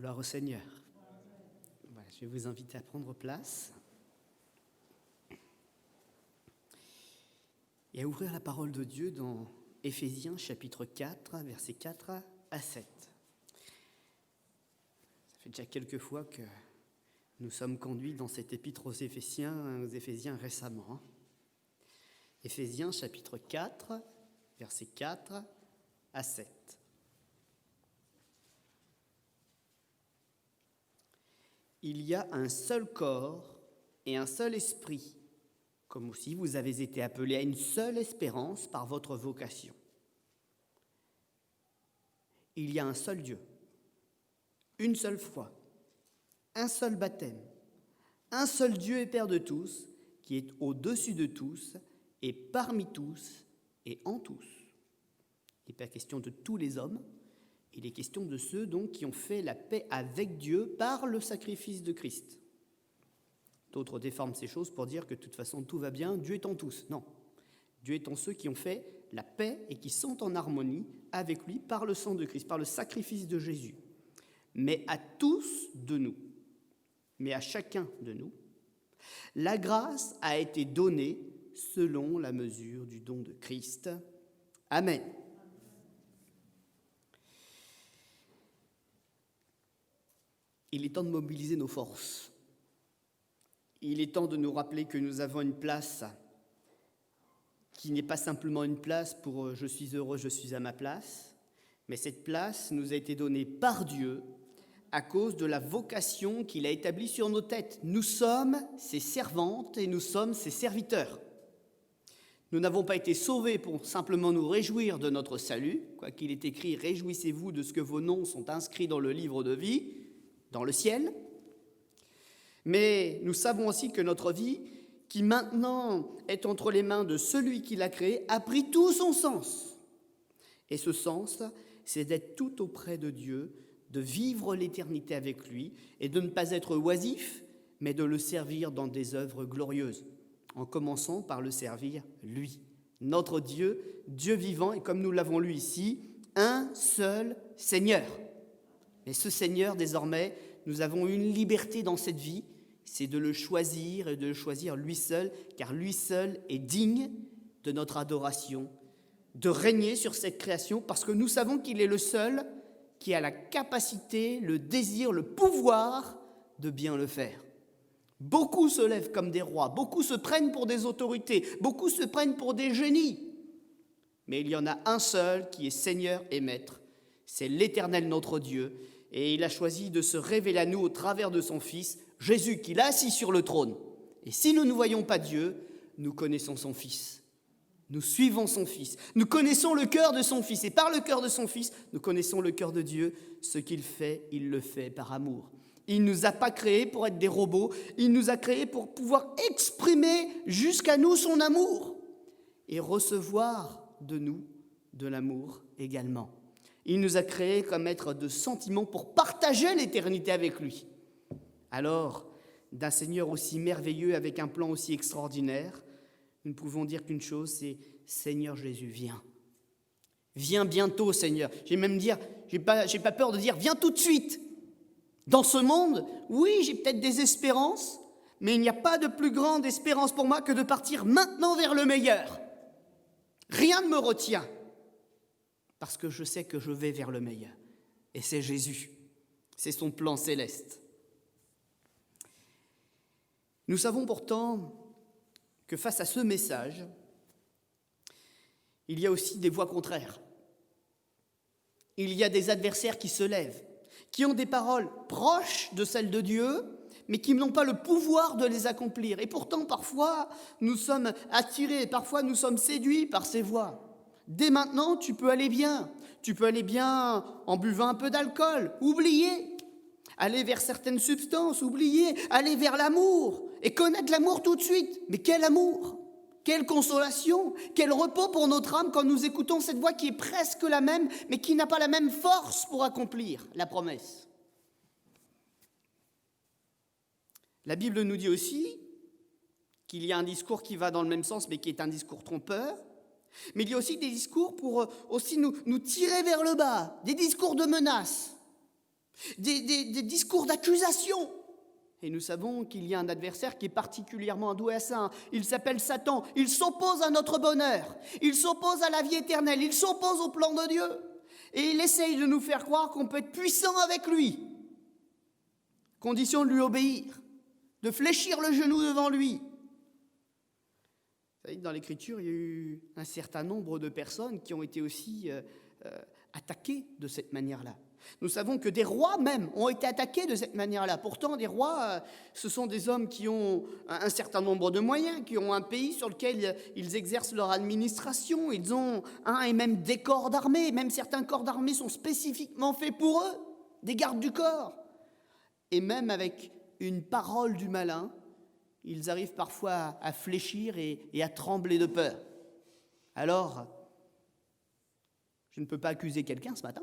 Gloire au Seigneur. Voilà, je vais vous inviter à prendre place et à ouvrir la parole de Dieu dans Éphésiens chapitre 4, versets 4 à 7. Ça fait déjà quelques fois que nous sommes conduits dans cet épître aux Éphésiens récemment. Éphésiens chapitre 4, versets 4 à 7. Il y a un seul corps et un seul esprit, comme aussi vous avez été appelés à une seule espérance par votre vocation. Il y a un seul Dieu, une seule foi, un seul baptême, un seul Dieu et Père de tous, qui est au-dessus de tous et parmi tous et en tous. Il n'est pas question de tous les hommes, il est question de ceux donc qui ont fait la paix avec Dieu par le sacrifice de Christ. D'autres déforment ces choses pour dire que de toute façon tout va bien, Dieu est en tous. Non, Dieu est en ceux qui ont fait la paix et qui sont en harmonie avec lui par le sang de Christ, par le sacrifice de Jésus. Mais à tous de nous, mais à chacun de nous, la grâce a été donnée selon la mesure du don de Christ. Amen. Il est temps de mobiliser nos forces. Il est temps de nous rappeler que nous avons une place qui n'est pas simplement une place pour « je suis heureux, je suis à ma place », mais cette place nous a été donnée par Dieu à cause de la vocation qu'il a établie sur nos têtes. Nous sommes ses servantes et nous sommes ses serviteurs. Nous n'avons pas été sauvés pour simplement nous réjouir de notre salut, quoiqu'il est écrit « Réjouissez-vous de ce que vos noms sont inscrits dans le livre de vie », dans le ciel. Mais nous savons aussi que notre vie, qui maintenant est entre les mains de celui qui l'a créée, a pris tout son sens. Et ce sens, c'est d'être tout auprès de Dieu, de vivre l'éternité avec lui et de ne pas être oisif, mais de le servir dans des œuvres glorieuses, en commençant par le servir lui. Notre Dieu, Dieu vivant, et comme nous l'avons lu ici, un seul Seigneur. Mais ce Seigneur, désormais, nous avons une liberté dans cette vie, c'est de le choisir et de le choisir lui seul, car lui seul est digne de notre adoration, de régner sur cette création, parce que nous savons qu'il est le seul qui a la capacité, le désir, le pouvoir de bien le faire. Beaucoup se lèvent comme des rois, beaucoup se prennent pour des autorités, beaucoup se prennent pour des génies, mais il y en a un seul qui est Seigneur et Maître, c'est l'Éternel notre Dieu, et il a choisi de se révéler à nous au travers de son Fils, Jésus, qui l'a assis sur le trône. Et si nous ne voyons pas Dieu, nous connaissons son Fils. Nous suivons son Fils. Nous connaissons le cœur de son Fils. Et par le cœur de son Fils, nous connaissons le cœur de Dieu. Ce qu'il fait, il le fait par amour. Il ne nous a pas créés pour être des robots. Il nous a créés pour pouvoir exprimer jusqu'à nous son amour et recevoir de nous de l'amour également. Il nous a créés comme êtres de sentiments pour partager l'éternité avec lui. Alors, d'un Seigneur aussi merveilleux, avec un plan aussi extraordinaire, nous ne pouvons dire qu'une chose, c'est « Seigneur Jésus, viens. Viens bientôt, Seigneur. » J'ai pas peur de dire « Viens tout de suite. » Dans ce monde, oui, j'ai peut-être des espérances, mais il n'y a pas de plus grande espérance pour moi que de partir maintenant vers le meilleur. Rien ne me retient. Parce que je sais que je vais vers le meilleur. Et c'est Jésus. C'est son plan céleste. Nous savons pourtant que face à ce message, il y a aussi des voix contraires. Il y a des adversaires qui se lèvent, qui ont des paroles proches de celles de Dieu, mais qui n'ont pas le pouvoir de les accomplir. Et pourtant, parfois, nous sommes attirés, parfois nous sommes séduits par ces voix. Dès maintenant, tu peux aller bien. Tu peux aller bien en buvant un peu d'alcool, oublier. Aller vers certaines substances, oublier. Aller vers l'amour et connaître l'amour tout de suite. Mais quel amour! Quelle consolation! Quel repos pour notre âme quand nous écoutons cette voix qui est presque la même, mais qui n'a pas la même force pour accomplir la promesse. La Bible nous dit aussi qu'il y a un discours qui va dans le même sens, mais qui est un discours trompeur. Mais il y a aussi des discours pour aussi nous tirer vers le bas, des discours de menace. des discours d'accusation. Et nous savons qu'il y a un adversaire qui est particulièrement doué à ça. Il s'appelle Satan. Il s'oppose à notre bonheur. Il s'oppose à la vie éternelle. Il s'oppose au plan de Dieu. Et il essaye de nous faire croire qu'on peut être puissant avec lui. Condition de lui obéir, de fléchir le genou devant lui. Vous savez que dans l'Écriture, il y a eu un certain nombre de personnes qui ont été aussi attaquées de cette manière-là. Nous savons que des rois même ont été attaqués de cette manière-là. Pourtant, des rois, ce sont des hommes qui ont un certain nombre de moyens, qui ont un pays sur lequel ils exercent leur administration. Ils ont un et même des corps d'armée. Même certains corps d'armée sont spécifiquement faits pour eux, des gardes du corps. Et même avec une parole du malin, ils arrivent parfois à fléchir et à trembler de peur. Alors, je ne peux pas accuser quelqu'un ce matin.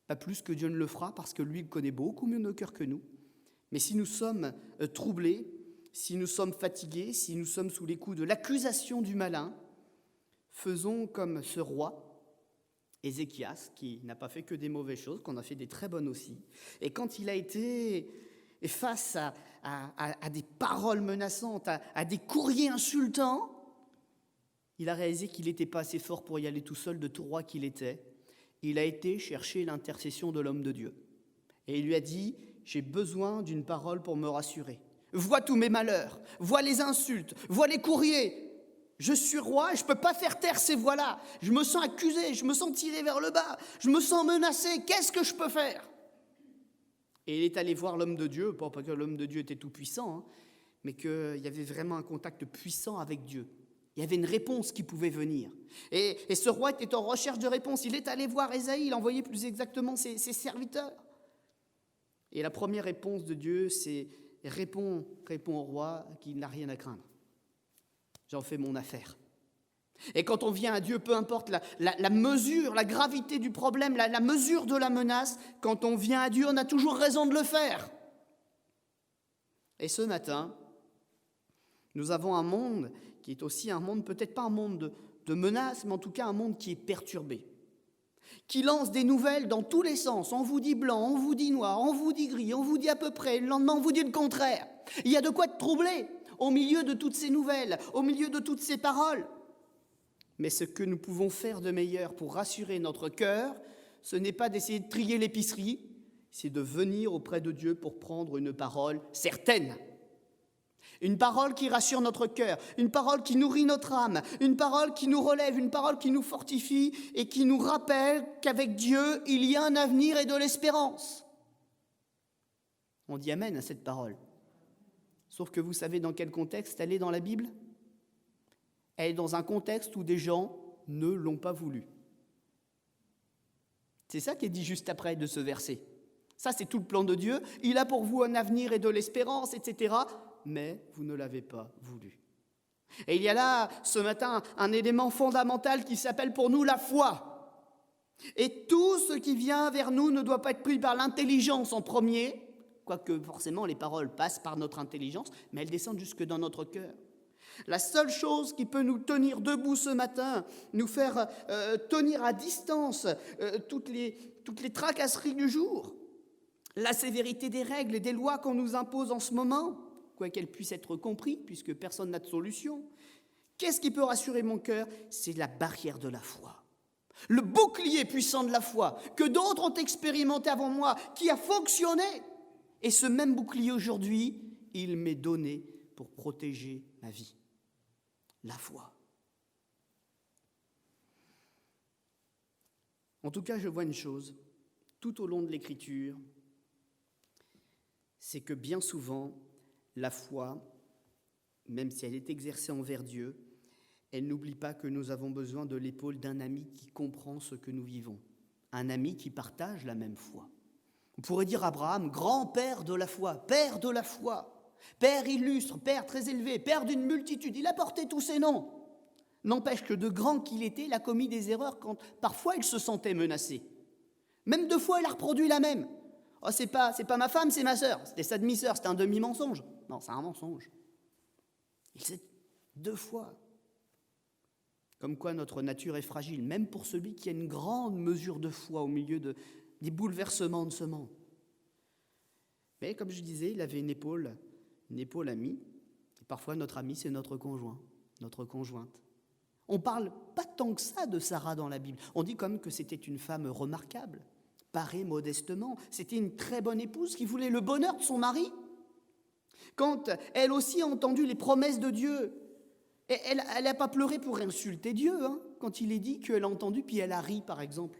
Pas plus que Dieu ne le fera, parce que lui, il connaît beaucoup mieux nos cœurs que nous. Mais si nous sommes troublés, si nous sommes fatigués, si nous sommes sous les coups de l'accusation du malin, faisons comme ce roi, Ézéchias, qui n'a pas fait que des mauvaises choses, qu'on a fait des très bonnes aussi. Et quand il a été face à des paroles menaçantes, à des courriers insultants, il a réalisé qu'il n'était pas assez fort pour y aller tout seul, de tout roi qu'il était. Il a été chercher l'intercession de l'homme de Dieu. Et il lui a dit, j'ai besoin d'une parole pour me rassurer. Vois tous mes malheurs, vois les insultes, vois les courriers. Je suis roi et je ne peux pas faire taire ces voix-là. Je me sens accusé, je me sens tiré vers le bas, je me sens menacé. Qu'est-ce que je peux faire? Et il est allé voir l'homme de Dieu, pas que l'homme de Dieu était tout puissant, mais qu'il y avait vraiment un contact puissant avec Dieu. Il y avait une réponse qui pouvait venir. Et ce roi était en recherche de réponse. Il est allé voir Ésaïe, il envoyait plus exactement ses serviteurs. Et la première réponse de Dieu, c'est « Réponds au roi qu'il n'a rien à craindre. J'en fais mon affaire. » Et quand on vient à Dieu, peu importe la mesure, la gravité du problème, la mesure de la menace, quand on vient à Dieu, on a toujours raison de le faire. Et ce matin, nous avons un monde qui est aussi un monde, peut-être pas un monde de menaces, mais en tout cas un monde qui est perturbé, qui lance des nouvelles dans tous les sens. On vous dit blanc, on vous dit noir, on vous dit gris, on vous dit à peu près, le lendemain on vous dit le contraire. Il y a de quoi être troublé au milieu de toutes ces nouvelles, au milieu de toutes ces paroles. Mais ce que nous pouvons faire de meilleur pour rassurer notre cœur, ce n'est pas d'essayer de trier l'épicerie, c'est de venir auprès de Dieu pour prendre une parole certaine. Une parole qui rassure notre cœur, une parole qui nourrit notre âme, une parole qui nous relève, une parole qui nous fortifie et qui nous rappelle qu'avec Dieu, il y a un avenir et de l'espérance. On dit amen à cette parole. Sauf que vous savez dans quel contexte elle est dans la Bible? Elle est dans un contexte où des gens ne l'ont pas voulu. C'est ça qui est dit juste après de ce verset. Ça, c'est tout le plan de Dieu. Il a pour vous un avenir et de l'espérance, etc., mais vous ne l'avez pas voulu. Et il y a là, ce matin, un élément fondamental qui s'appelle pour nous la foi. Et tout ce qui vient vers nous ne doit pas être pris par l'intelligence en premier, quoique forcément les paroles passent par notre intelligence, mais elles descendent jusque dans notre cœur. La seule chose qui peut nous tenir debout ce matin, nous faire tenir à distance toutes les tracasseries du jour, la sévérité des règles et des lois qu'on nous impose en ce moment, qu'elles puissent être comprises, puisque personne n'a de solution. Qu'est-ce qui peut rassurer mon cœur? C'est la barrière de la foi. Le bouclier puissant de la foi, que d'autres ont expérimenté avant moi, qui a fonctionné. Et ce même bouclier aujourd'hui, il m'est donné pour protéger ma vie. La foi. En tout cas, je vois une chose, tout au long de l'Écriture, c'est que bien souvent, la foi, même si elle est exercée envers Dieu, elle n'oublie pas que nous avons besoin de l'épaule d'un ami qui comprend ce que nous vivons, un ami qui partage la même foi. On pourrait dire Abraham, grand-père de la foi, père de la foi, père illustre, père très élevé, père d'une multitude, il a porté tous ces noms. N'empêche que de grand qu'il était, il a commis des erreurs quand parfois il se sentait menacé. Même 2 fois, il a reproduit la même. Oh, c'est pas ma femme, c'est ma sœur. C'était sa demi-sœur, c'était un demi-mensonge. Non, c'est un mensonge. Il sait 2 fois. Comme quoi notre nature est fragile, même pour celui qui a une grande mesure de foi au milieu des bouleversements de ce monde. Mais comme je disais, il avait une épaule amie. Et parfois, notre ami, c'est notre conjoint, notre conjointe. On ne parle pas tant que ça de Sarah dans la Bible. On dit comme que c'était une femme remarquable, parée modestement. C'était une très bonne épouse qui voulait le bonheur de son mari. Quand elle aussi a entendu les promesses de Dieu, elle n'a pas pleuré pour insulter Dieu, quand il est dit qu'elle a entendu, puis elle a ri, par exemple.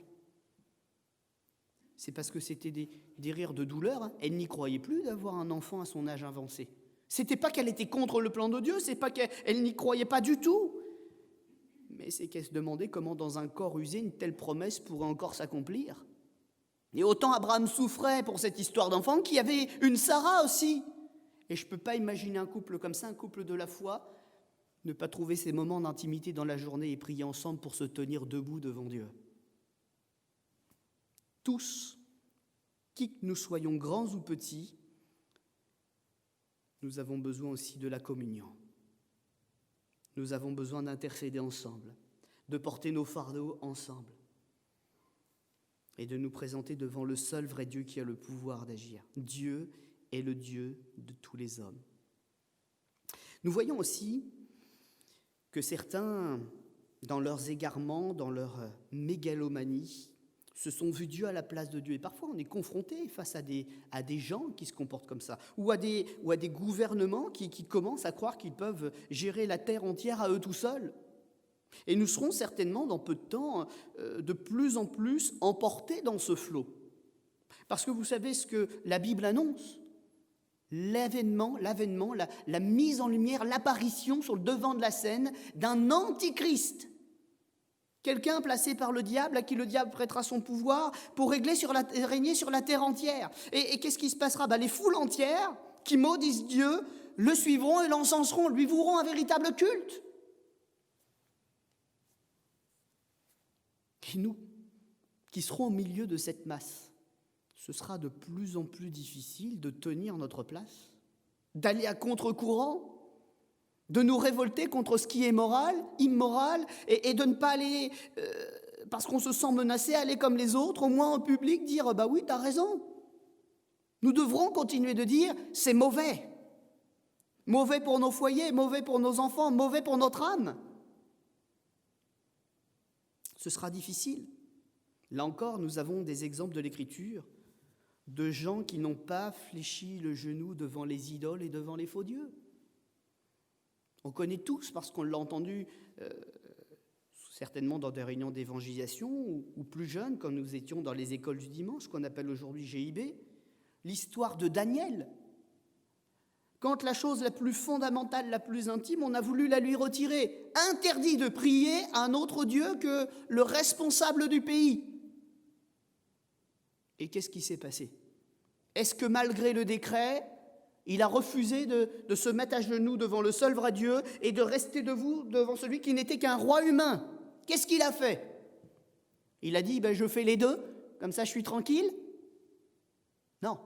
C'est parce que c'était des rires de douleur. Elle n'y croyait plus d'avoir un enfant à son âge avancé. C'était pas qu'elle était contre le plan de Dieu, c'est pas qu'elle n'y croyait pas du tout. Mais c'est qu'elle se demandait comment, dans un corps usé, une telle promesse pourrait encore s'accomplir. Et autant Abraham souffrait pour cette histoire d'enfant qu'il y avait une Sarah aussi. Et je ne peux pas imaginer un couple comme ça, un couple de la foi, ne pas trouver ces moments d'intimité dans la journée et prier ensemble pour se tenir debout devant Dieu. Tous, qui que nous soyons grands ou petits, nous avons besoin aussi de la communion. Nous avons besoin d'intercéder ensemble, de porter nos fardeaux ensemble et de nous présenter devant le seul vrai Dieu qui a le pouvoir d'agir. Dieu est le Dieu de tous les hommes. Nous voyons aussi que certains, dans leurs égarements, dans leur mégalomanie, se sont vus Dieu à la place de Dieu. Et parfois, on est confronté face à des gens qui se comportent comme ça, ou à des gouvernements qui commencent à croire qu'ils peuvent gérer la terre entière à eux tout seuls. Et nous serons certainement, dans peu de temps, de plus en plus emportés dans ce flot. Parce que vous savez ce que la Bible annonce ? L'avènement, la mise en lumière, l'apparition sur le devant de la scène d'un antichrist. Quelqu'un placé par le diable, à qui le diable prêtera son pouvoir pour régner sur la terre entière. Et qu'est-ce qui se passera ? Les foules entières qui maudissent Dieu le suivront et l'encenseront, lui voueront un véritable culte. Et nous, qui serons au milieu de cette masse, ce sera de plus en plus difficile de tenir notre place, d'aller à contre-courant, de nous révolter contre ce qui est moral, immoral, et de ne pas aller, parce qu'on se sent menacé, aller comme les autres, au moins en public, dire « oui, t'as raison ». Nous devrons continuer de dire « c'est mauvais ». Mauvais pour nos foyers, mauvais pour nos enfants, mauvais pour notre âme. Ce sera difficile. Là encore, nous avons des exemples de l'Écriture, de gens qui n'ont pas fléchi le genou devant les idoles et devant les faux dieux. On connaît tous, parce qu'on l'a entendu certainement dans des réunions d'évangélisation ou plus jeunes, quand nous étions dans les écoles du dimanche, qu'on appelle aujourd'hui GIB, l'histoire de Daniel. Quand la chose la plus fondamentale, la plus intime, on a voulu la lui retirer. Interdit de prier à un autre Dieu que le responsable du pays. Et qu'est-ce qui s'est passé ? Est-ce que malgré le décret, il a refusé de se mettre à genoux devant le seul vrai Dieu et de rester debout devant celui qui n'était qu'un roi humain ? Qu'est-ce qu'il a fait ? Il a dit, je fais les deux, comme ça je suis tranquille ? Non.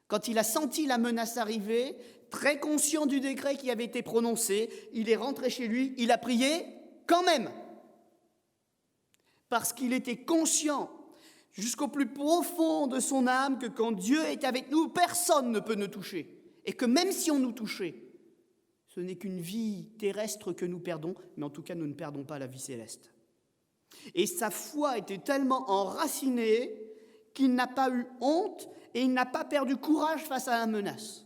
Quand il a senti la menace arriver, très conscient du décret qui avait été prononcé, il est rentré chez lui, il a prié quand même. Parce qu'il était conscient jusqu'au plus profond de son âme que quand Dieu est avec nous, personne ne peut nous toucher. Et que même si on nous touchait, ce n'est qu'une vie terrestre que nous perdons, mais en tout cas, nous ne perdons pas la vie céleste. Et sa foi était tellement enracinée qu'il n'a pas eu honte et il n'a pas perdu courage face à la menace.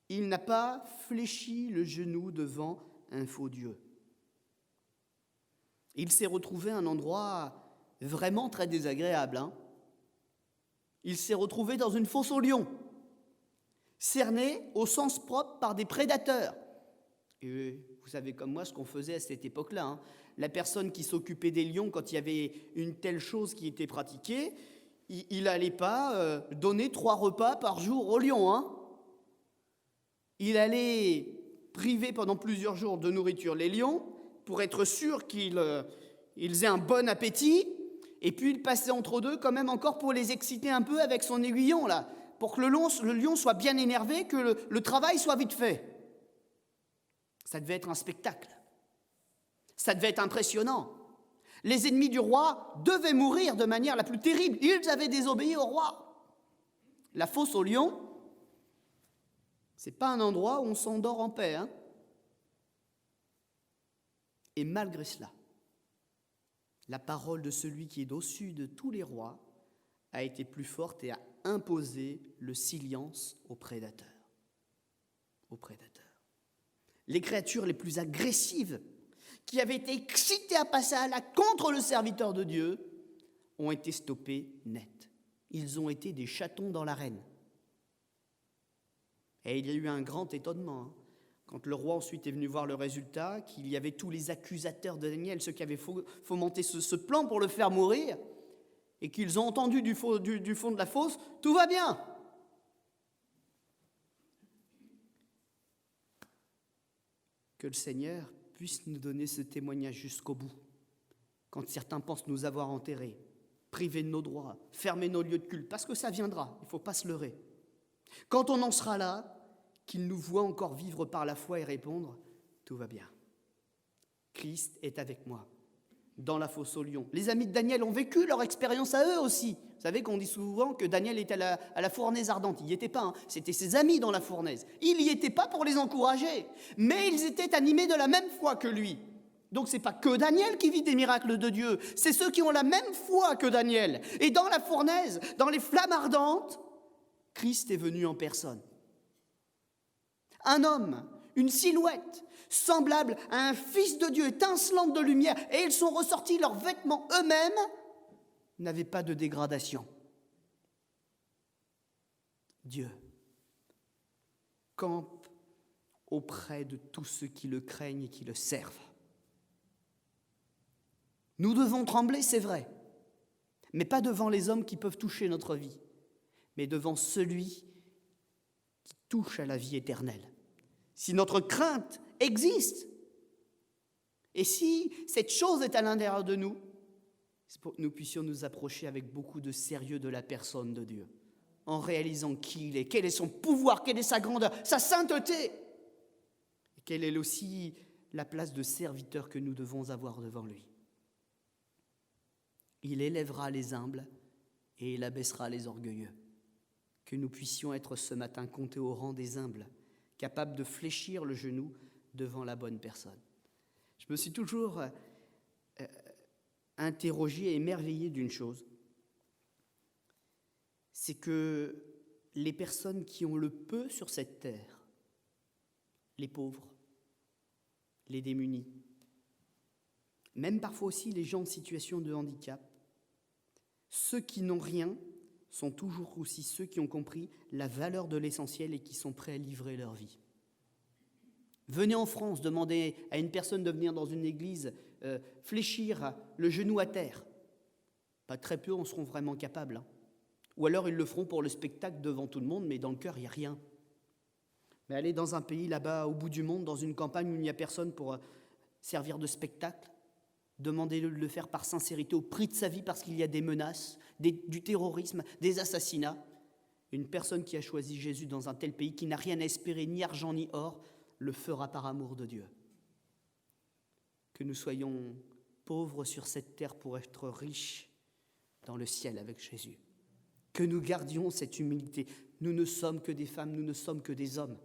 Il n'a pas fléchi le genou devant un faux Dieu. Il s'est retrouvé à un endroit vraiment très désagréable. Il s'est retrouvé dans une fosse aux lions, cerné au sens propre par des prédateurs. Et vous savez comme moi ce qu'on faisait à cette époque-là. La personne qui s'occupait des lions, quand il y avait une telle chose qui était pratiquée, il n'allait pas donner 3 repas par jour aux lions. Il allait priver pendant plusieurs jours de nourriture les lions pour être sûr qu'ils aient un bon appétit. Et puis il passait entre deux quand même encore pour les exciter un peu avec son aiguillon, là, pour que le lion soit bien énervé, que le travail soit vite fait. Ça devait être un spectacle. Ça devait être impressionnant. Les ennemis du roi devaient mourir de manière la plus terrible. Ils avaient désobéi au roi. La fosse aux lions, c'est pas un endroit où on s'endort en paix, hein. Et malgré cela, la parole de celui qui est au-dessus de tous les rois a été plus forte et a imposé le silence aux prédateurs. Aux prédateurs. Les créatures les plus agressives, qui avaient été excitées à passer à l'acte contre le serviteur de Dieu, ont été stoppées net. Ils ont été des chatons dans l'arène. Et il y a eu un grand étonnement, hein, quand le roi ensuite est venu voir le résultat, qu'il y avait tous les accusateurs de Daniel, ceux qui avaient fomenté ce plan pour le faire mourir, et qu'ils ont entendu du fond de la fosse, « Tout va bien !» Que le Seigneur puisse nous donner ce témoignage jusqu'au bout. Quand certains pensent nous avoir enterrés, privés de nos droits, fermer nos lieux de culte, parce que ça viendra, il ne faut pas se leurrer. Quand on en sera là, qu'il nous voit encore vivre par la foi et répondre « Tout va bien. Christ est avec moi. » Dans la fosse aux lions. Les amis de Daniel ont vécu leur expérience à eux aussi. Vous savez qu'on dit souvent que Daniel était à la fournaise ardente. Il n'y était pas, hein. C'était ses amis dans la fournaise. Il n'y était pas pour les encourager, mais ils étaient animés de la même foi que lui. Donc ce n'est pas que Daniel qui vit des miracles de Dieu, c'est ceux qui ont la même foi que Daniel. Et dans la fournaise, dans les flammes ardentes, Christ est venu en personne. Un homme, une silhouette, semblable à un fils de Dieu, étincelante de lumière, et ils sont ressortis, leurs vêtements eux-mêmes n'avaient pas de dégradation. Dieu campe auprès de tous ceux qui le craignent et qui le servent. Nous devons trembler, c'est vrai, mais pas devant les hommes qui peuvent toucher notre vie, mais devant celui qui touche à la vie éternelle. Si notre crainte existe, et si cette chose est à l'intérieur de nous, c'est pour que nous puissions nous approcher avec beaucoup de sérieux de la personne de Dieu, en réalisant qui il est, quel est son pouvoir, quelle est sa grandeur, sa sainteté, et quelle est aussi la place de serviteur que nous devons avoir devant lui. Il élèvera les humbles et il abaissera les orgueilleux. Que nous puissions être ce matin comptés au rang des humbles, capables de fléchir le genou devant la bonne personne. Je me suis toujours interrogé et émerveillé d'une chose, c'est que les personnes qui ont le peu sur cette terre, les pauvres, les démunis, même parfois aussi les gens en situation de handicap, ceux qui n'ont rien sont toujours aussi ceux qui ont compris la valeur de l'essentiel et qui sont prêts à livrer leur vie. Venez en France, demandez à une personne de venir dans une église, fléchir le genou à terre. Pas très peu en seront vraiment capables. Ou alors ils le feront pour le spectacle devant tout le monde, mais dans le cœur, il n'y a rien. Mais aller dans un pays là-bas, au bout du monde, dans une campagne où il n'y a personne pour servir de spectacle, demandez-le de le faire par sincérité, au prix de sa vie, parce qu'il y a des menaces, du terrorisme, des assassinats. Une personne qui a choisi Jésus dans un tel pays, qui n'a rien à espérer, ni argent ni or, le fera par amour de Dieu. Que nous soyons pauvres sur cette terre pour être riches dans le ciel avec Jésus. Que nous gardions cette humilité. Nous ne sommes que des femmes, nous ne sommes que des hommes.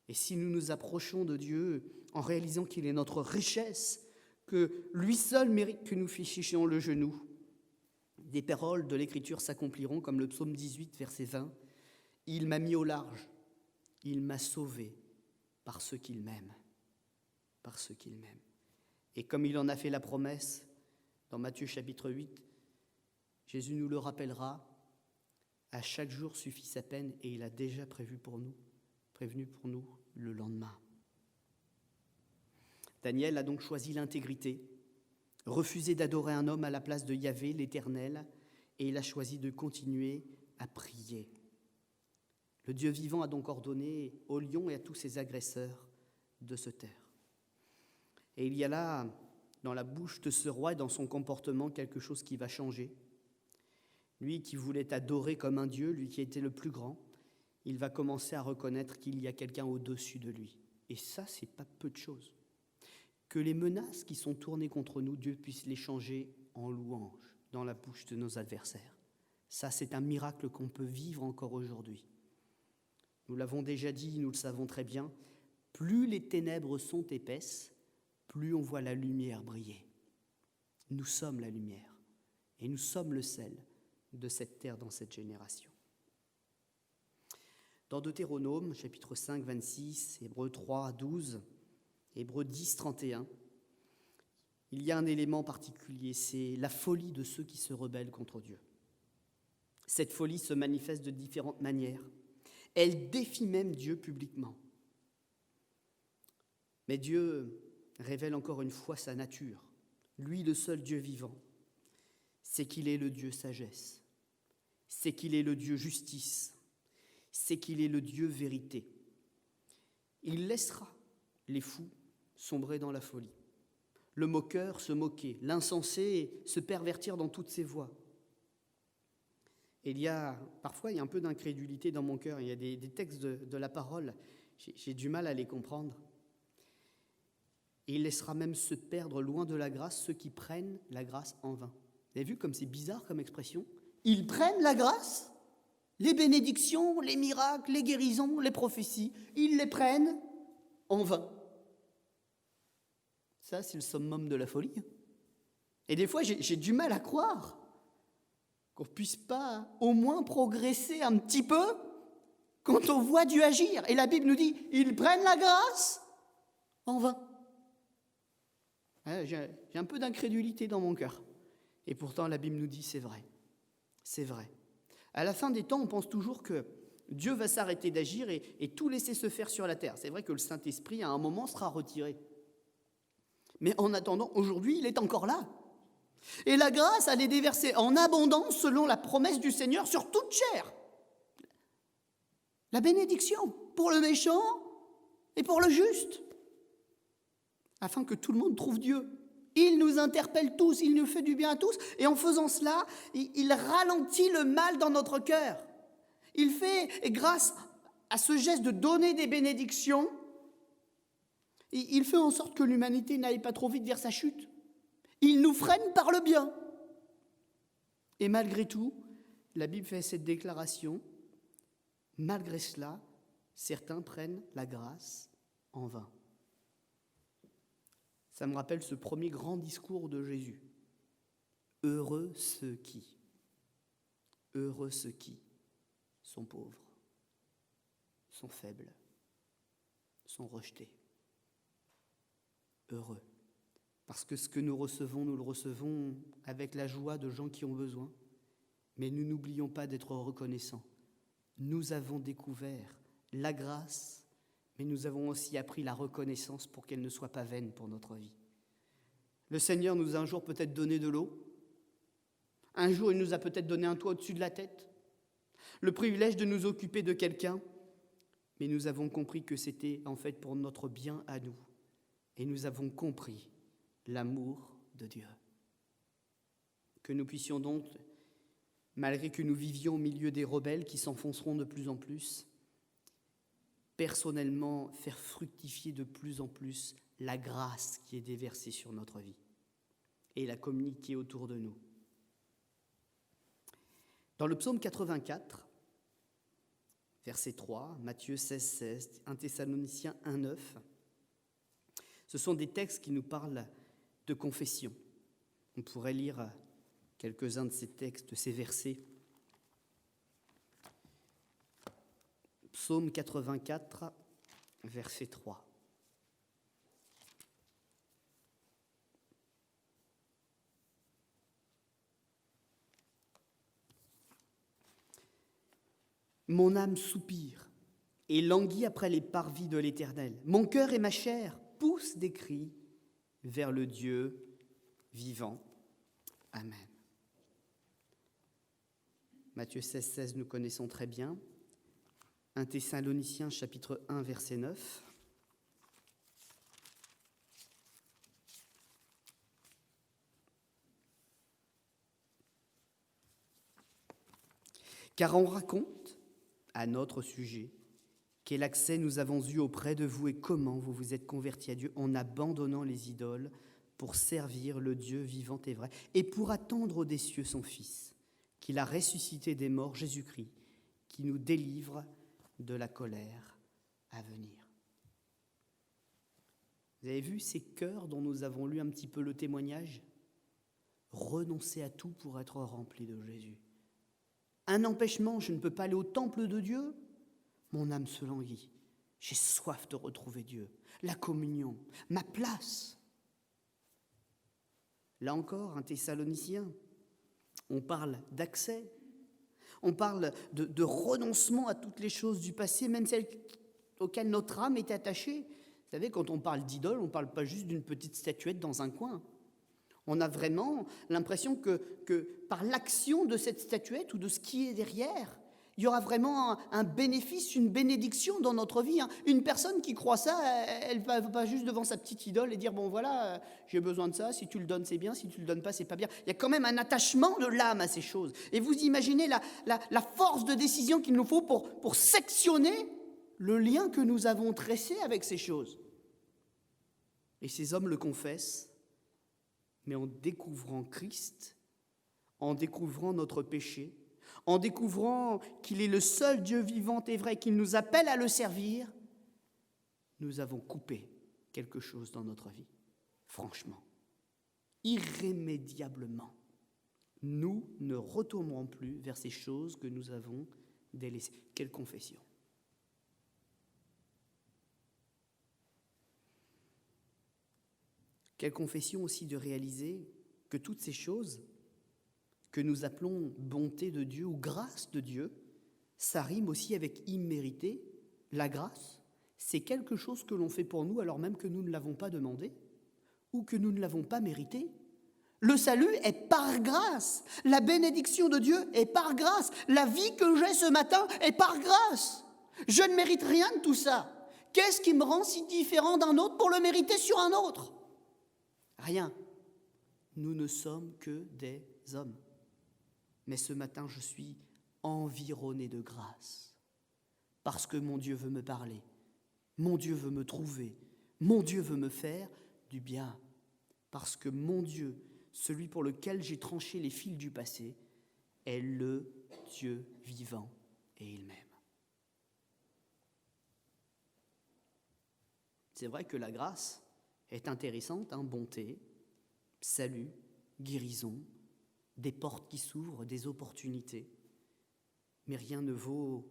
Et si nous nous approchons de Dieu en réalisant qu'il est notre richesse, que lui seul mérite que nous fléchissions le genou, des paroles de l'Écriture s'accompliront comme le psaume 18, verset 20. « Il m'a mis au large, il m'a sauvé par ce qu'il m'aime. » Par ce qu'il m'aime. Et comme il en a fait la promesse dans Matthieu chapitre 8, Jésus nous le rappellera, à chaque jour suffit sa peine et il a déjà prévenu pour nous le lendemain. Daniel a donc choisi l'intégrité, refusé d'adorer un homme à la place de Yahvé, l'Éternel, et il a choisi de continuer à prier. Le Dieu vivant a donc ordonné au lion et à tous ses agresseurs de se taire. Et il y a là, dans la bouche de ce roi et dans son comportement, quelque chose qui va changer. Lui qui voulait adorer comme un Dieu, lui qui était le plus grand, il va commencer à reconnaître qu'il y a quelqu'un au-dessus de lui. Et ça, c'est pas peu de choses. Que les menaces qui sont tournées contre nous, Dieu puisse les changer en louange dans la bouche de nos adversaires. Ça, c'est un miracle qu'on peut vivre encore aujourd'hui. Nous l'avons déjà dit, nous le savons très bien, plus les ténèbres sont épaisses, plus on voit la lumière briller. Nous sommes la lumière et nous sommes le sel de cette terre dans cette génération. Dans Deutéronome, chapitre 5, 26, Hébreux 3, 12, Hébreux 10, 31, il y a un élément particulier, c'est la folie de ceux qui se rebellent contre Dieu. Cette folie se manifeste de différentes manières. Elle défie même Dieu publiquement. Mais Dieu révèle encore une fois sa nature. Lui, le seul Dieu vivant, c'est qu'il est le Dieu sagesse, c'est qu'il est le Dieu justice, c'est qu'il est le Dieu vérité. Il laissera les fous sombrer dans la folie, le moqueur se moquer, l'insensé se pervertir dans toutes ses voies. Et parfois, il y a un peu d'incrédulité dans mon cœur. Il y a des textes de la parole, j'ai du mal à les comprendre. Et il laissera même se perdre loin de la grâce ceux qui prennent la grâce en vain. Vous avez vu comme c'est bizarre comme expression ? Ils prennent la grâce, les bénédictions, les miracles, les guérisons, les prophéties, ils les prennent en vain. Ça, c'est le summum de la folie. Et des fois, j'ai du mal à croire qu'on ne puisse pas au moins progresser un petit peu quand on voit Dieu agir. Et la Bible nous dit, ils prennent la grâce en vain. J'ai un peu d'incrédulité dans mon cœur. Et pourtant, la Bible nous dit, c'est vrai. C'est vrai. À la fin des temps, on pense toujours que Dieu va s'arrêter d'agir et tout laisser se faire sur la terre. C'est vrai que le Saint-Esprit, à un moment, sera retiré. Mais en attendant, aujourd'hui, il est encore là. Et la grâce, elle est déversée en abondance selon la promesse du Seigneur sur toute chair. La bénédiction pour le méchant et pour le juste, afin que tout le monde trouve Dieu. Il nous interpelle tous, il nous fait du bien à tous, et en faisant cela, il ralentit le mal dans notre cœur. Il fait, et grâce à ce geste de donner des bénédictions, il fait en sorte que l'humanité n'aille pas trop vite vers sa chute. Il nous freine par le bien. Et malgré tout, la Bible fait cette déclaration, malgré cela, certains prennent la grâce en vain. Ça me rappelle ce premier grand discours de Jésus. Heureux ceux qui sont pauvres, sont faibles, sont rejetés. Heureux. Parce que ce que nous le recevons avec la joie de gens qui ont besoin. Mais nous n'oublions pas d'être reconnaissants. Nous avons découvert la grâce, mais nous avons aussi appris la reconnaissance pour qu'elle ne soit pas vaine pour notre vie. Le Seigneur nous a un jour peut-être donné de l'eau. Un jour, il nous a peut-être donné un toit au-dessus de la tête. Le privilège de nous occuper de quelqu'un. Mais nous avons compris que c'était en fait pour notre bien à nous. Et nous avons compris l'amour de Dieu. Que nous puissions donc, malgré que nous vivions au milieu des rebelles qui s'enfonceront de plus en plus, personnellement faire fructifier de plus en plus la grâce qui est déversée sur notre vie et la communiquer autour de nous. Dans le psaume 84, verset 3, Matthieu 16, 16, 1 Thessaloniciens 1, 9, ce sont des textes qui nous parlent de confession. On pourrait lire quelques-uns de ces textes, de ces versets. Psaume 84, verset 3. Mon âme soupire et languit après les parvis de l'Éternel. Mon cœur et ma chair poussent des cris vers le Dieu vivant. Amen. Matthieu 16, 16, nous connaissons très bien. 1 Thessaloniciens, chapitre 1, verset 9. Car on raconte à notre sujet quel accès nous avons eu auprès de vous et comment vous vous êtes convertis à Dieu en abandonnant les idoles pour servir le Dieu vivant et vrai et pour attendre des cieux son Fils, qu'il a ressuscité des morts, Jésus-Christ, qui nous délivre de la colère à venir. Vous avez vu ces cœurs dont nous avons lu un petit peu le témoignage ? Renoncer à tout pour être rempli de Jésus. Un empêchement, je ne peux pas aller au temple de Dieu, mon âme se languit. J'ai soif de retrouver Dieu, la communion, ma place. Là encore, un Thessalonicien, on parle d'accès, on parle de renoncement à toutes les choses du passé, même celles auxquelles notre âme est attachée. Vous savez, quand on parle d'idole, on ne parle pas juste d'une petite statuette dans un coin. On a vraiment l'impression que par l'action de cette statuette ou de ce qui est derrière, il y aura vraiment un bénéfice, une bénédiction dans notre vie. Une personne qui croit ça, elle ne va pas juste devant sa petite idole et dire « bon voilà, j'ai besoin de ça, si tu le donnes c'est bien, si tu le donnes pas c'est pas bien ». Il y a quand même un attachement de l'âme à ces choses. Et vous imaginez la force de décision qu'il nous faut pour sectionner le lien que nous avons tressé avec ces choses. Et ces hommes le confessent, mais en découvrant Christ, en découvrant notre péché, en découvrant qu'il est le seul Dieu vivant et vrai, qu'il nous appelle à le servir, nous avons coupé quelque chose dans notre vie, franchement, irrémédiablement. Nous ne retournerons plus vers ces choses que nous avons délaissées. Quelle confession! Quelle confession aussi de réaliser que toutes ces choses que nous appelons bonté de Dieu ou grâce de Dieu, ça rime aussi avec immérité. La grâce, c'est quelque chose que l'on fait pour nous alors même que nous ne l'avons pas demandé ou que nous ne l'avons pas mérité. Le salut est par grâce. La bénédiction de Dieu est par grâce. La vie que j'ai ce matin est par grâce. Je ne mérite rien de tout ça. Qu'est-ce qui me rend si différent d'un autre pour le mériter sur un autre ? Rien. Nous ne sommes que des hommes. Mais ce matin, je suis environné de grâce. Parce que mon Dieu veut me parler. Mon Dieu veut me trouver. Mon Dieu veut me faire du bien. Parce que mon Dieu, celui pour lequel j'ai tranché les fils du passé, est le Dieu vivant et il m'aime. C'est vrai que la grâce est intéressante, bonté, salut, guérison, des portes qui s'ouvrent, des opportunités. Mais rien ne vaut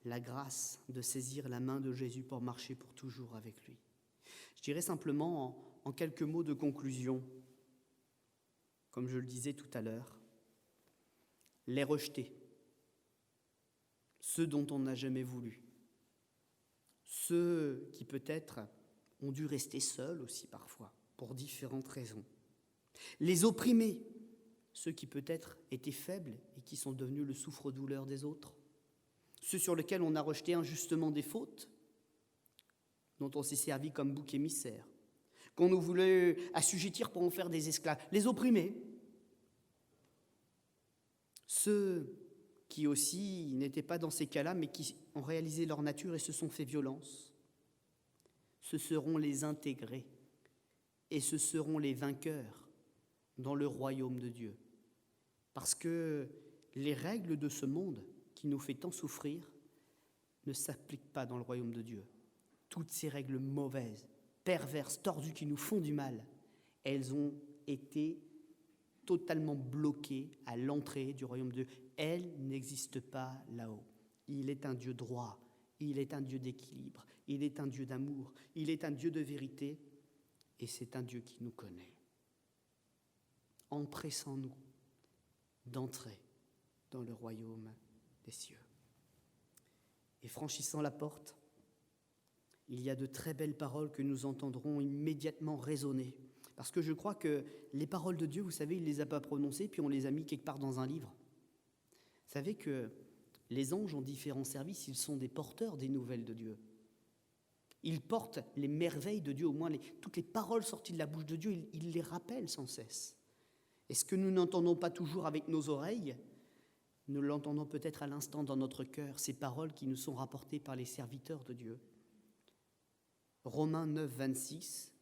la grâce de saisir la main de Jésus pour marcher pour toujours avec lui. Je dirais simplement en quelques mots de conclusion, comme je le disais tout à l'heure, les rejetés, ceux dont on n'a jamais voulu, ceux qui peut-être ont dû rester seuls aussi parfois, pour différentes raisons, les opprimés, ceux qui peut-être étaient faibles et qui sont devenus le souffre-douleur des autres, ceux sur lesquels on a rejeté injustement des fautes, dont on s'est servi comme bouc émissaire, qu'on nous voulait assujettir pour en faire des esclaves, les opprimés, ceux qui aussi n'étaient pas dans ces cas-là, mais qui ont réalisé leur nature et se sont fait violence, ce seront les intégrés et ce seront les vainqueurs dans le royaume de Dieu. Parce que les règles de ce monde qui nous fait tant souffrir ne s'appliquent pas dans le royaume de Dieu. Toutes ces règles mauvaises, perverses, tordues qui nous font du mal, elles ont été totalement bloquées à l'entrée du royaume de Dieu. Elles n'existent pas là-haut. Il est un Dieu droit, il est un Dieu d'équilibre, il est un Dieu d'amour, il est un Dieu de vérité et c'est un Dieu qui nous connaît. Empressons-nous d'entrer dans le royaume des cieux. Et franchissant la porte, il y a de très belles paroles que nous entendrons immédiatement résonner. Parce que je crois que les paroles de Dieu, vous savez, il ne les a pas prononcées, puis on les a mis quelque part dans un livre. Vous savez que les anges ont différents services, ils sont des porteurs des nouvelles de Dieu. Ils portent les merveilles de Dieu, au moins toutes les paroles sorties de la bouche de Dieu, ils les rappellent sans cesse. Et ce que nous n'entendons pas toujours avec nos oreilles, nous l'entendons peut-être à l'instant dans notre cœur, ces paroles qui nous sont rapportées par les serviteurs de Dieu. Romains 9, 26,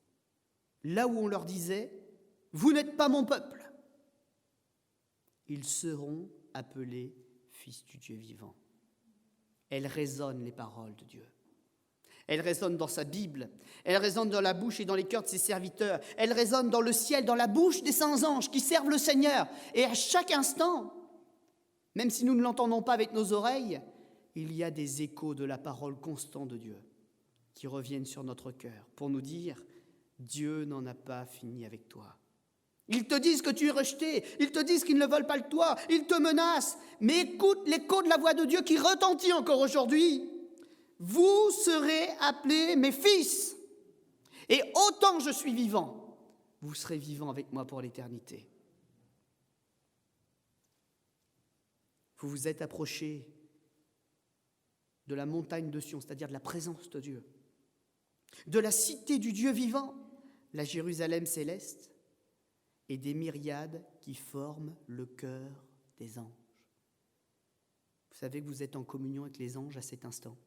là où on leur disait « Vous n'êtes pas mon peuple », ils seront appelés fils du Dieu vivant. Elles résonnent, les paroles de Dieu. Elles résonnent dans sa Bible, elles résonnent dans la bouche et dans les cœurs de ses serviteurs, elles résonnent dans le ciel, dans la bouche des saints anges qui servent le Seigneur. Et à chaque instant, même si nous ne l'entendons pas avec nos oreilles, il y a des échos de la parole constante de Dieu qui reviennent sur notre cœur pour nous dire « Dieu n'en a pas fini avec toi ». Ils te disent que tu es rejeté, ils te disent qu'ils ne veulent pas de toi, ils te menacent, mais écoute l'écho de la voix de Dieu qui retentit encore aujourd'hui. Vous serez appelés mes fils, et autant je suis vivant, vous serez vivants avec moi pour l'éternité. Vous vous êtes approchés de la montagne de Sion, c'est-à-dire de la présence de Dieu, de la cité du Dieu vivant, la Jérusalem céleste, et des myriades qui forment le cœur des anges. Vous savez que vous êtes en communion avec les anges à cet instant.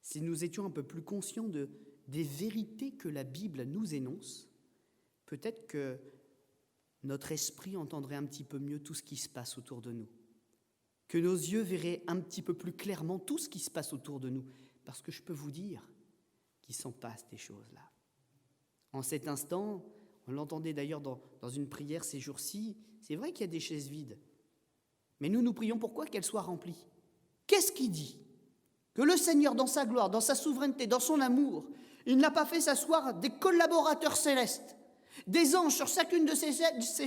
Si nous étions un peu plus conscients des vérités que la Bible nous énonce, peut-être que notre esprit entendrait un petit peu mieux tout ce qui se passe autour de nous, que nos yeux verraient un petit peu plus clairement tout ce qui se passe autour de nous, parce que je peux vous dire qu'il s'en passe des choses là. En cet instant, on l'entendait d'ailleurs dans une prière ces jours-ci, c'est vrai qu'il y a des chaises vides, mais nous prions pourquoi qu'elles soient remplies. Qu'est-ce qu'il dit ? Que le Seigneur, dans sa gloire, dans sa souveraineté, dans son amour, il n'a pas fait s'asseoir des collaborateurs célestes, des anges sur chacune de ces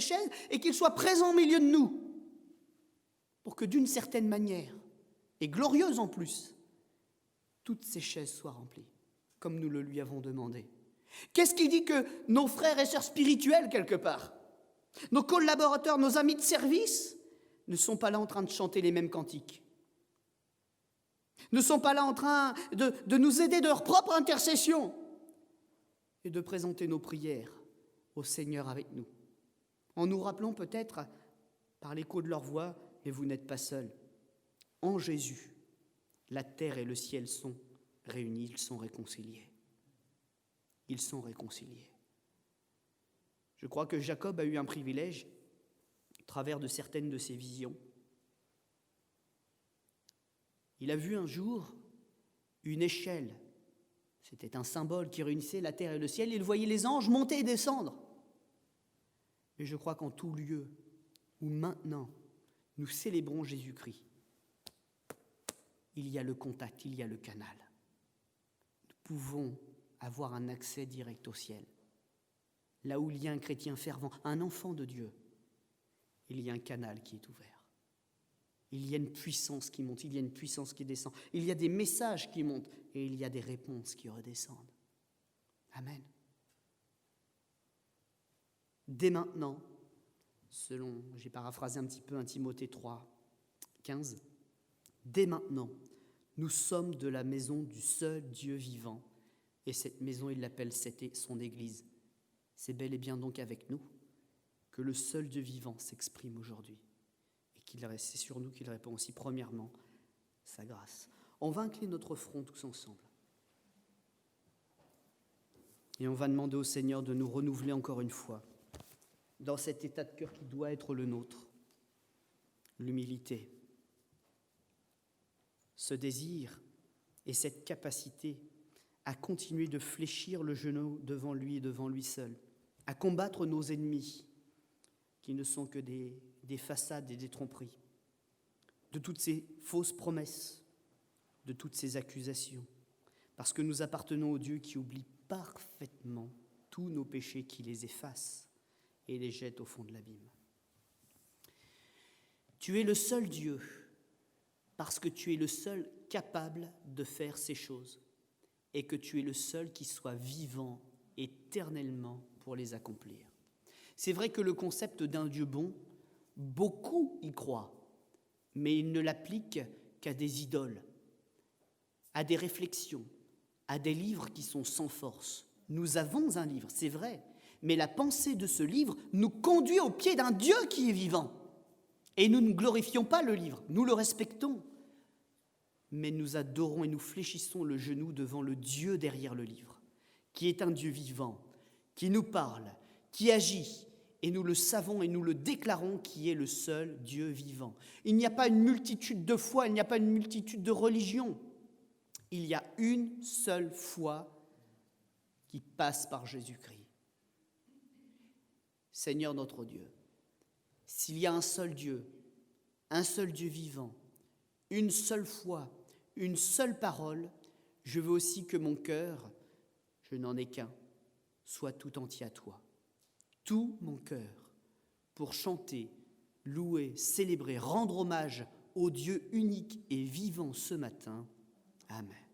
chaises, et qu'ils soient présents au milieu de nous, pour que d'une certaine manière, et glorieuse en plus, toutes ces chaises soient remplies, comme nous le lui avons demandé. Qu'est-ce qui dit que nos frères et sœurs spirituels, quelque part, nos collaborateurs, nos amis de service, ne sont pas là en train de chanter les mêmes cantiques, ne sont pas là en train de nous aider de leur propre intercession et de présenter nos prières au Seigneur avec nous, en nous rappelant peut-être, par l'écho de leur voix, mais vous n'êtes pas seuls. En Jésus, la terre et le ciel sont réunis, ils sont réconciliés. Ils sont réconciliés. Je crois que Jacob a eu un privilège, au travers de certaines de ses visions. Il a vu un jour une échelle. C'était un symbole qui réunissait la terre et le ciel. Il voyait les anges monter et descendre. Et je crois qu'en tout lieu où maintenant nous célébrons Jésus-Christ, il y a le contact, il y a le canal. Nous pouvons avoir un accès direct au ciel. Là où il y a un chrétien fervent, un enfant de Dieu, il y a un canal qui est ouvert. Il y a une puissance qui monte, il y a une puissance qui descend. Il y a des messages qui montent et il y a des réponses qui redescendent. Amen. Dès maintenant, j'ai paraphrasé un petit peu 1 Timothée 3, 15, dès maintenant, nous sommes de la maison du seul Dieu vivant. Et cette maison, il l'appelle son Église. C'est bel et bien donc avec nous que le seul Dieu vivant s'exprime aujourd'hui. Et c'est sur nous qu'il répond aussi, premièrement, sa grâce. On va incliner notre front tous ensemble. Et on va demander au Seigneur de nous renouveler encore une fois dans cet état de cœur qui doit être le nôtre. L'humilité, ce désir et cette capacité à continuer de fléchir le genou devant lui et devant lui seul, à combattre nos ennemis, qui ne sont que des façades et des tromperies, de toutes ces fausses promesses, de toutes ces accusations, parce que nous appartenons au Dieu qui oublie parfaitement tous nos péchés, qui les efface et les jette au fond de l'abîme. Tu es le seul Dieu, parce que tu es le seul capable de faire ces choses, et que tu es le seul qui soit vivant éternellement pour les accomplir. C'est vrai que le concept d'un Dieu bon, beaucoup y croient, mais ils ne l'appliquent qu'à des idoles, à des réflexions, à des livres qui sont sans force. Nous avons un livre, c'est vrai, mais la pensée de ce livre nous conduit au pied d'un Dieu qui est vivant. Et nous ne glorifions pas le livre, nous le respectons, mais nous adorons et nous fléchissons le genou devant le Dieu derrière le livre, qui est un Dieu vivant, qui nous parle, qui agit et nous le savons et nous le déclarons, qui est le seul Dieu vivant. Il n'y a pas une multitude de foi, il n'y a pas une multitude de religions. Il y a une seule foi qui passe par Jésus-Christ. Seigneur notre Dieu, s'il y a un seul Dieu vivant, une seule foi, une seule parole, je veux aussi que mon cœur, je n'en ai qu'un, soit tout entier à toi. Tout mon cœur, pour chanter, louer, célébrer, rendre hommage au Dieu unique et vivant ce matin. Amen.